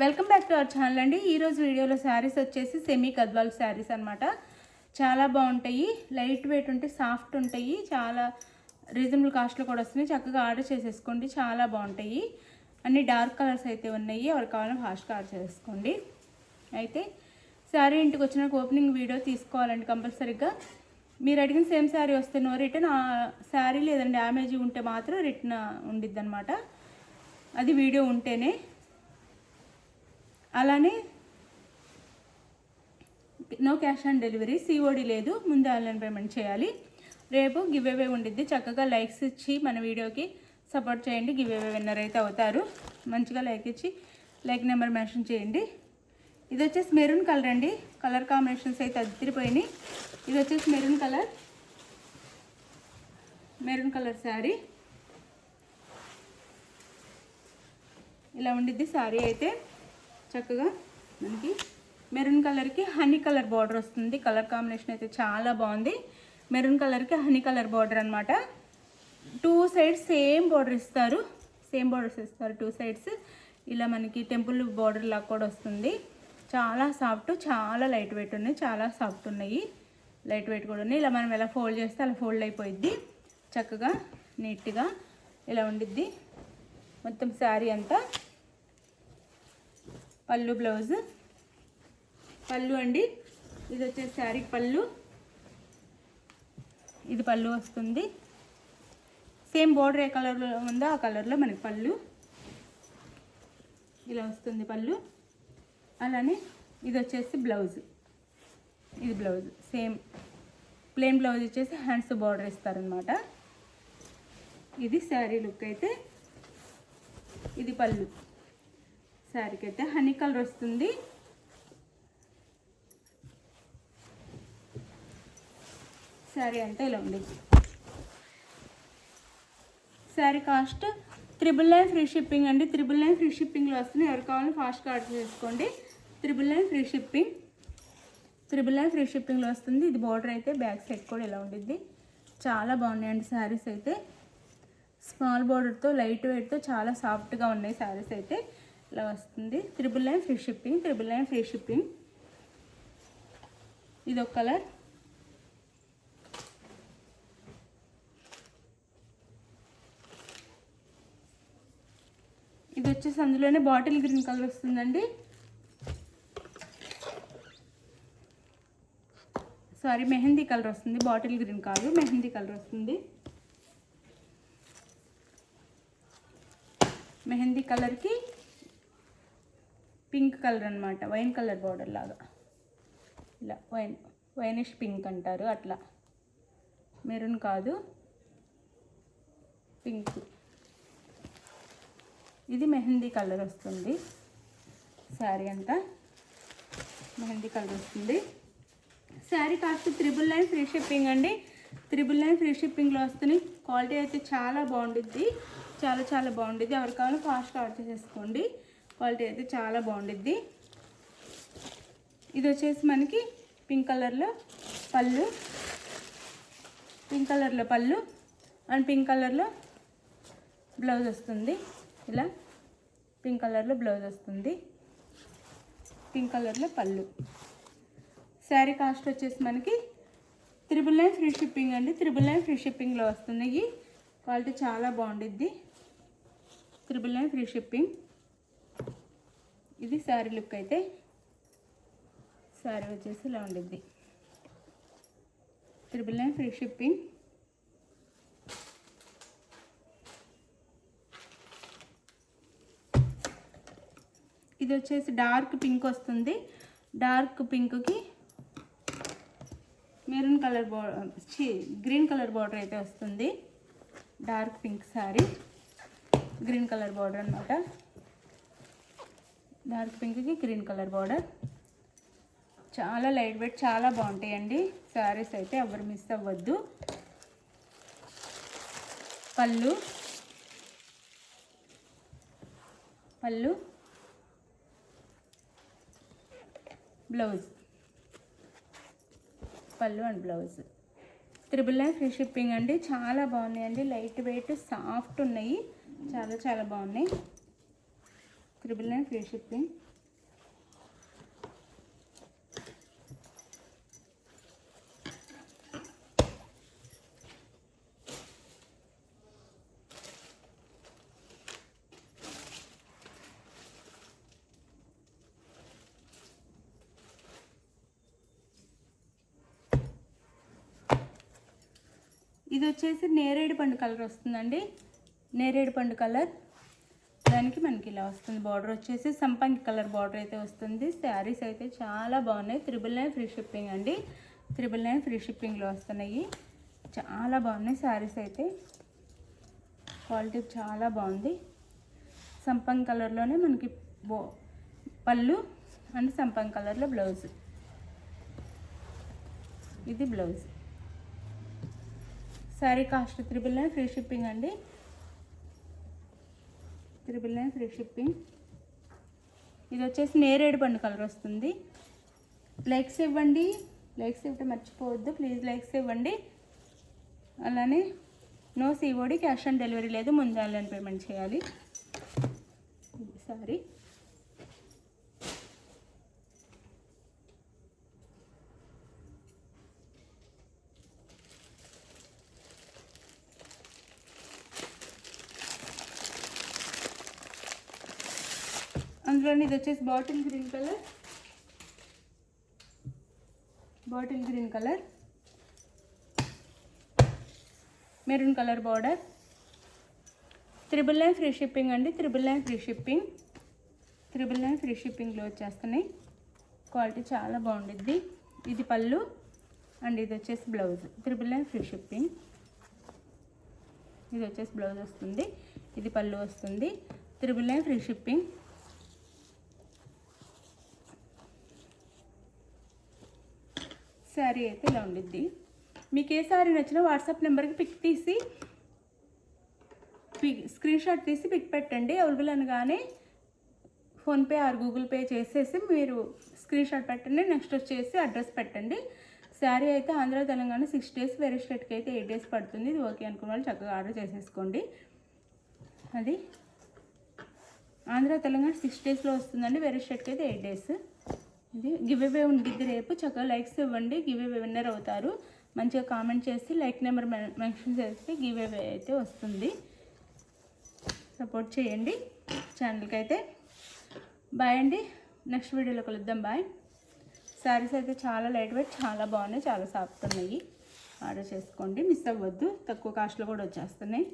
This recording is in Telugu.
Welcome back to our channel అండి. ఈరోజు వీడియోలో శారీస్ వచ్చేసి సెమీ గద్వాల్ శారీస్ అనమాట. చాలా బాగుంటాయి, లైట్ వెయిట్ ఉంటాయి, సాఫ్ట్ ఉంటాయి, చాలా రీజనబుల్ కాస్ట్లో కూడా వస్తున్నాయి. చక్కగా ఆర్డర్ చేసేసుకోండి, చాలా బాగుంటాయి. అన్ని డార్క్ కలర్స్ అయితే ఉన్నాయి, ఎవరికి కావాలో ఫాస్ట్గా ఆర్డర్ చేసుకోండి. అయితే శారీ ఇంటికి వచ్చిన ఓపెనింగ్ వీడియో తీసుకోవాలండి కంపల్సరీగా. మీరు అడిగిన సేమ్ శారీ వస్తే నో రిటర్న్, ఆ శారీ లేదండి డ్యామేజ్ ఉంటే మాత్రం రిటర్న్ ఉండిద్ది అనమాట. అది వీడియో ఉంటేనే. అలానే no cash on delivery, COD లేదు, ముందు ఆన్లైన్ పేమెంట్ చేయాలి. రేపు గివ్ అవే ఉండిద్ది, చక్కగా లైక్స్ ఇచ్చి మన వీడియోకి సపోర్ట్ చేయండి. గివ్ అవే విన్నర్ అయితే అవుతారు. మంచిగా లైక్ ఇచ్చి లైక్ నెంబర్ మెన్షన్ చేయండి. ఇది వచ్చేసి మెరూన్ కలర్ అండి, కలర్ కాంబినేషన్స్ అయితే అదిరిపోయినాయి. ఇది వచ్చేసి మెరూన్ కలర్ శారీ ఇలా ఉండిద్ది. శారీ అయితే చక్కగా మనకి మెరూన్ కలర్కి హనీ కలర్ బార్డర్ వస్తుంది. కలర్ కాంబినేషన్ అయితే చాలా బాగుంది. మెరూన్ కలర్కి హనీ కలర్ బార్డర్ అనమాట. 2 సైడ్స్ సేమ్ బార్డర్ ఇస్తారు, సేమ్ బార్డర్స్ ఇస్తారు 2 సైడ్స్. ఇలా మనకి టెంపుల్ బార్డర్ లాగా కూడా వస్తుంది. చాలా సాఫ్ట్, చాలా లైట్ వెయిట్ ఉన్నాయి, చాలా సాఫ్ట్ ఉన్నాయి, లైట్ వెయిట్ కూడా ఉన్నాయి. ఇలా మనం ఎలా ఫోల్డ్ చేస్తే అలా ఫోల్డ్ అయిపోయిద్ది, చక్కగా నీట్గా ఇలా ఉండిద్ది మొత్తం శారీ అంతా. పళ్ళు, బ్లౌజ్, పళ్ళు అండి. ఇది వచ్చేసి శారీకి పళ్ళు, ఇది పళ్ళు వస్తుంది. సేమ్ బోర్డర్ ఏ కలర్లో ఉందో ఆ కలర్లో మనకి పళ్ళు ఇలా వస్తుంది పళ్ళు. అలానే ఇది వచ్చేసి బ్లౌజ్, ఇది బ్లౌజ్ సేమ్ ప్లెయిన్ బ్లౌజ్ ఇచ్చేసి హ్యాండ్స్ బార్డర్ ఇస్తారనమాట. ఇది శారీ లుక్ అయితే. ఇది పళ్ళు. శారీకి అయితే హనీ కలర్ వస్తుంది. శారీ అంతా ఇలా ఉండేది. శారీ కాస్ట్ 999 ఫ్రీ షిప్పింగ్ అండి. 999 ఫ్రీ షిప్పింగ్లో వస్తుంది. ఎవరు కావాలో ఫాస్ట్గా ఆర్డర్ చేసుకోండి. 999 ఫ్రీ షిప్పింగ్, 999 ఫ్రీ షిప్పింగ్లో వస్తుంది. ఇది బార్డర్ అయితే బ్యాక్ సైడ్ కూడా ఇలా ఉండిద్ది. చాలా బాగున్నాయండి శారీస్ అయితే. స్మాల్ బార్డర్తో లైట్ వెయిట్తో చాలా సాఫ్ట్గా ఉన్నాయి శారీస్ అయితే. ఇలా వస్తుంది. 999 ఫ్రీ షిప్పింగ్, 999 ఫ్రీ షిప్పింగ్. ఇది ఒక కలర్. ఇది వచ్చేసి అందులోనే బాటిల్ గ్రీన్ కలర్ వస్తుందండి. సారీ, మెహందీ కలర్ వస్తుంది, బాటిల్ గ్రీన్ కాదు, మెహందీ కలర్ వస్తుంది. మెహందీ కలర్కి పింక్ కలర్ అనమాట, వైన్ కలర్ బార్డర్ లాగా. ఇలా వైనిష్ పింక్ అంటారు అట్లా, మెరూన్ కాదు, పింక్. ఇది మెహందీ కలర్ వస్తుంది. శారీ అంతా మెహందీ కలర్ వస్తుంది. శారీ కాస్ట్ 999 ఫ్రీ షిప్పింగ్ అండి. 999 ఫ్రీ షిప్పింగ్లో వస్తుంది. క్వాలిటీ అయితే చాలా బాగుండిద్ది, చాలా చాలా బాగుండిద్ది. ఎవరికి కావాలో ఫాస్ట్గా ఆర్డర్ చేసుకోండి. క్వాలిటీ అయితే చాలా బాగుండిద్ది. ఇది వచ్చేసి మనకి పింక్ కలర్లో పళ్ళు, పింక్ కలర్లో పళ్ళు అండ్ పింక్ కలర్లో బ్లౌజ్ వస్తుంది. ఇలా పింక్ కలర్లో బ్లౌజ్ వస్తుంది, పింక్ కలర్లో పళ్ళు. శారీ కాస్ట్ వచ్చేసి మనకి 999 ఫ్రీ షిప్పింగ్ అండి. 999 ఫ్రీ షిప్పింగ్లో వస్తుంది. ఈ క్వాలిటీ చాలా బాగుండిద్ది. 999 ఫ్రీ షిప్పింగ్. ఇది శారీ లుక్ అయితే. శారీ వచ్చేసి ఇలా ఉండిద్ది. 999 ఫ్రీ షిప్పింగ్. ఇది వచ్చేసి డార్క్ పింక్ వస్తుంది. డార్క్ పింక్కి maroon colour border, green colour border అయితే వస్తుంది. Dark pink sari, green colour border అనమాట. డార్క్ పింక్కి గ్రీన్ కలర్ బార్డర్. చాలా లైట్ వెయిట్, చాలా బాగుంటాయండి శారీస్ అయితే, ఎవరు మిస్ అవ్వద్దు. పళ్ళు, బ్లౌజ్, పళ్ళు అండ్ బ్లౌజ్. 999 ఫ్రీ షిప్పింగ్ అండి. చాలా బాగున్నాయండి, లైట్ వెయిట్, సాఫ్ట్ ఉన్నాయి, చాలా చాలా బాగున్నాయి. 999 ఫ్రీ షిప్పింగ్. ఇది వచ్చేసి నేరేడు పండు కలర్ వస్తుందండి. నేరేడు పండు కలర్, దానికి మనకి ఇలా వస్తుంది. బార్డర్ వచ్చేసి సంపంగి కలర్ బార్డర్ అయితే వస్తుంది. శారీస్ అయితే చాలా బాగున్నాయి. 999 ఫ్రీ షిప్పింగ్ అండి. 999 ఫ్రీ షిప్పింగ్లో వస్తున్నాయి. చాలా బాగున్నాయి శారీస్ అయితే. క్వాలిటీ చాలా బాగుంది. సంపంగి కలర్లోనే మనకి పళ్ళు అండ్ సంపంగి కలర్లో బ్లౌజ్. ఇది blouse. Sari cost 999 free shipping అండి. 999 ఫ్రీ షిప్పింగ్. ఇది వచ్చేసి నేరేడు పండు కలర్ వస్తుంది. లైక్స్ ఇవ్వండి, లైక్స్ ఇవ్వటం మర్చిపోవద్దు ప్లీజ్. లైక్స్ ఇవ్వండి. అలానే no COD, cash on delivery లేదు, ముందు ఆన్లైన్ పేమెంట్ చేయాలి. సారీ, అందులోని ఇది వచ్చేసి bottle green colour, bottle green colour, maroon colour border. 999 free shipping అండి. 999 ఫ్రీ షిప్పింగ్. 999 ఫ్రీ షిప్పింగ్లో వచ్చేస్తున్నాయి. క్వాలిటీ చాలా బాగుండిద్ది. ఇది పళ్ళు అండ్ ఇది వచ్చేసి బ్లౌజ్. 999 free shipping. ఇది వచ్చేసి బ్లౌజ్ వస్తుంది, ఇది పళ్ళు వస్తుంది. 999 ఫ్రీ షిప్పింగ్. శారీ అయితే ఇలా ఉండిద్ది. మీకు ఏ శారీ నచ్చినా వాట్సాప్ నెంబర్కి పిక్ తీసి స్క్రీన్ షాట్ తీసి పిక్ పెట్టండి. అవైలబుల్ అనగానే ఫోన్పే ఆర్ గూగుల్ పే చేసేసి మీరు స్క్రీన్ షాట్ పెట్టండి. నెక్స్ట్ వచ్చేసి అడ్రస్ పెట్టండి. శారీ అయితే ఆంధ్ర తెలంగాణ 6 days, వేరే స్టేట్కి అయితే 8 days పడుతుంది. ఇది ఓకే అనుకున్న వాళ్ళు చక్కగా ఆర్డర్ చేసేసుకోండి. అది ఆంధ్ర తెలంగాణ 6 daysలో వస్తుందండి, వేరే స్టేట్కి అయితే 8 days. ఇది గివ్ అవే ఉండిద్ది రేపు. చక్కగా లైక్స్ ఇవ్వండి, గివ్ అవే విన్నర్ అవుతారు. మంచిగా కామెంట్ చేసి లైక్ నెంబర్ మెన్షన్ చేస్తే గివ్ అవే అయితే వస్తుంది. సపోర్ట్ చేయండి ఛానల్కి అయితే. బాయ్ అండి, నెక్స్ట్ వీడియోలో కలుద్దాం. బాయ్. శారీస్ అయితే చాలా లైట్ వెయిట్, చాలా బాగున్నాయి, చాలా సాఫ్ట్ ఉన్నాయి. ఆర్డర్ చేసుకోండి, మిస్ అవ్వద్దు. తక్కువ కాస్ట్లో కూడా వచ్చేస్తున్నాయి.